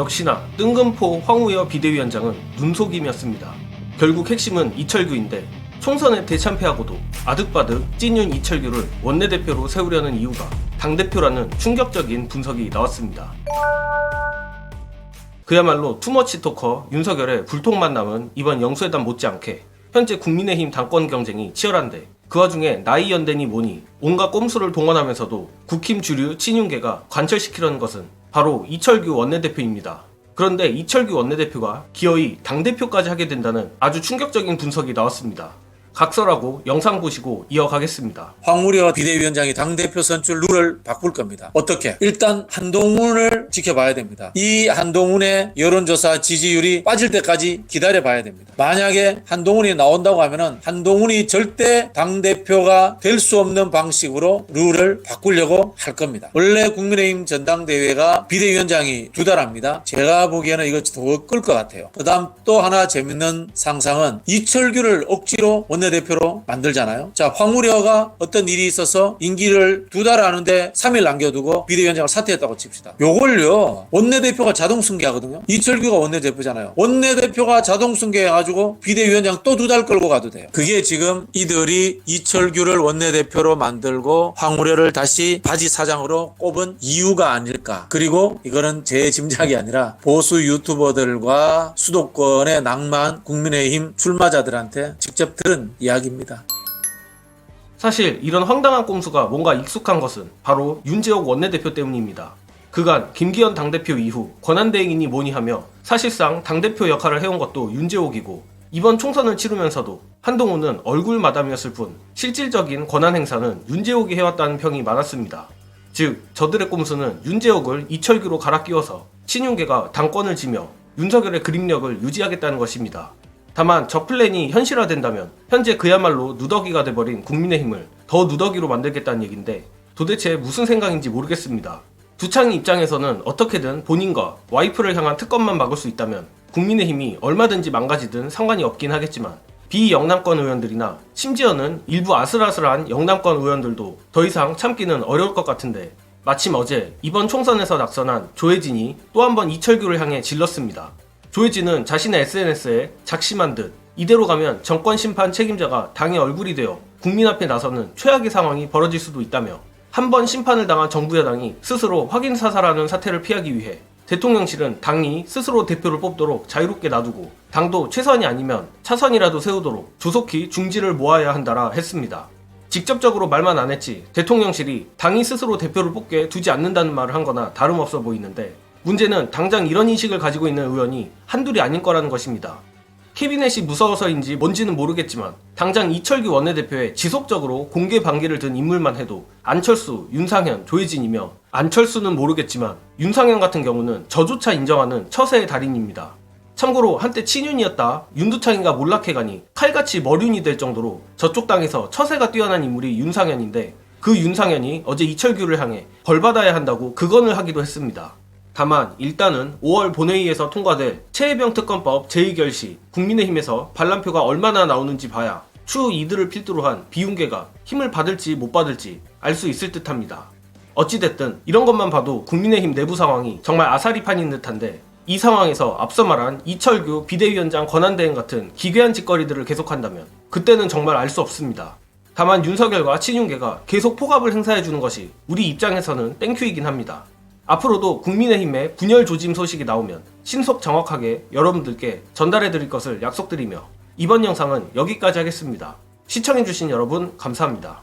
역시나 뜬금포 황우여 비대위원장은 눈속임이었습니다. 결국 핵심은 이철규인데 총선에 대참패하고도 아득바득 찐윤 이철규를 원내대표로 세우려는 이유가 당대표라는 충격적인 분석이 나왔습니다. 그야말로 투머치 토커 윤석열의 불통만 남은 이번 영수회담 못지않게 현재 국민의힘 당권 경쟁이 치열한데 그 와중에 나이 연대니 뭐니 온갖 꼼수를 동원하면서도 국힘 주류 친윤계가 관철시키려는 것은 바로 이철규 원내대표입니다. 그런데 이철규 원내대표가 기어이 당대표까지 하게 된다는 아주 충격적인 분석이 나왔습니다. 각설하고 영상 보시고 이어가겠습니다. 황우여 비대위원장이 당대표 선출 룰을 바꿀 겁니다. 어떻게? 일단 한동훈을 지켜봐야 됩니다. 이 한동훈의 여론조사 지지율이 빠질 때까지 기다려봐야 됩니다. 만약에 한동훈이 나온다고 하면은 한동훈이 절대 당대표가 될 수 없는 방식으로 룰을 바꾸려고 할 겁니다. 원래 국민의힘 전당대회가 비대위원장이 2달 합니다. 제가 보기에는 이거 더 끌 것 같아요. 그 다음 또 하나 재밌는 상상은 이철규를 억지로 원내대표로 만들잖아요. 자, 황우려가 어떤 일이 있어서 임기를 2달 하는데 3일 남겨두고 비대위원장을 사퇴했다고 칩시다. 요걸요, 원내대표가 자동 승계하거든요. 이철규가 원내대표잖아요. 원내대표가 자동 승계해가지고 비대위원장 또 2달 끌고 가도 돼요. 그게 지금 이들이 이철규를 원내대표로 만들고 황우려를 다시 바지 사장으로 꼽은 이유가 아닐까. 그리고 이거는 제 짐작이 아니라 보수 유튜버들과 수도권의 낭만 국민의힘 출마자들한테 직접 들은 이야기입니다. 사실 이런 황당한 꼼수가 뭔가 익숙한 것은 바로 윤재옥 원내대표 때문입니다. 그간 김기현 당대표 이후 권한대행이니 뭐니 하며 사실상 당대표 역할을 해온 것도 윤재옥이고 이번 총선을 치르면서도 한동훈은 얼굴 마담이었을 뿐 실질적인 권한 행사는 윤재옥이 해왔다는 평이 많았습니다. 즉 저들의 꼼수는 윤재옥을 이철규로 갈아 끼워서 친윤계가 당권을 지며 윤석열의 그림력을 유지하겠다는 것입니다. 다만 저 플랜이 현실화된다면 현재 그야말로 누더기가 돼버린 국민의힘을 더 누더기로 만들겠다는 얘긴데 도대체 무슨 생각인지 모르겠습니다. 두창희 입장에서는 어떻게든 본인과 와이프를 향한 특검만 막을 수 있다면 국민의힘이 얼마든지 망가지든 상관이 없긴 하겠지만 비영남권 의원들이나 심지어는 일부 아슬아슬한 영남권 의원들도 더 이상 참기는 어려울 것 같은데 마침 어제 이번 총선에서 낙선한 조혜진이 또 한 번 이철규를 향해 질렀습니다. 조혜진은 자신의 SNS에 작심한 듯 이대로 가면 정권 심판 책임자가 당의 얼굴이 되어 국민 앞에 나서는 최악의 상황이 벌어질 수도 있다며 한 번 심판을 당한 정부 여당이 스스로 확인 사살하는 사태를 피하기 위해 대통령실은 당이 스스로 대표를 뽑도록 자유롭게 놔두고 당도 최선이 아니면 차선이라도 세우도록 조속히 중지를 모아야 한다라 했습니다. 직접적으로 말만 안 했지 대통령실이 당이 스스로 대표를 뽑게 두지 않는다는 말을 한 거나 다름없어 보이는데 문제는 당장 이런 인식을 가지고 있는 의원이 한둘이 아닐 거라는 것입니다. 캐비넷이 무서워서인지 뭔지는 모르겠지만 당장 이철규 원내대표에 지속적으로 공개 반기를 든 인물만 해도 안철수, 윤상현, 조혜진이며 안철수는 모르겠지만 윤상현 같은 경우는 저조차 인정하는 처세의 달인입니다. 참고로 한때 친윤이었다 윤두창이가 몰락해가니 칼같이 머륜이 될 정도로 저쪽 당에서 처세가 뛰어난 인물이 윤상현인데 그 윤상현이 어제 이철규를 향해 벌받아야 한다고 극언을 하기도 했습니다. 다만 일단은 5월 본회의에서 통과될 최혜병 특검법 제2결 시 국민의힘에서 반란표가 얼마나 나오는지 봐야 추후 이들을 필두로 한 비윤계가 힘을 받을지 못 받을지 알 수 있을 듯합니다. 어찌됐든 이런 것만 봐도 국민의힘 내부 상황이 정말 아사리판인 듯한데 이 상황에서 앞서 말한 이철규 비대위원장 권한대행 같은 기괴한 짓거리들을 계속한다면 그때는 정말 알 수 없습니다. 다만 윤석열과 친윤계가 계속 포갑을 행사해주는 것이 우리 입장에서는 땡큐이긴 합니다. 앞으로도 국민의힘의 분열 조짐 소식이 나오면 신속 정확하게 여러분들께 전달해드릴 것을 약속드리며 이번 영상은 여기까지 하겠습니다. 시청해주신 여러분 감사합니다.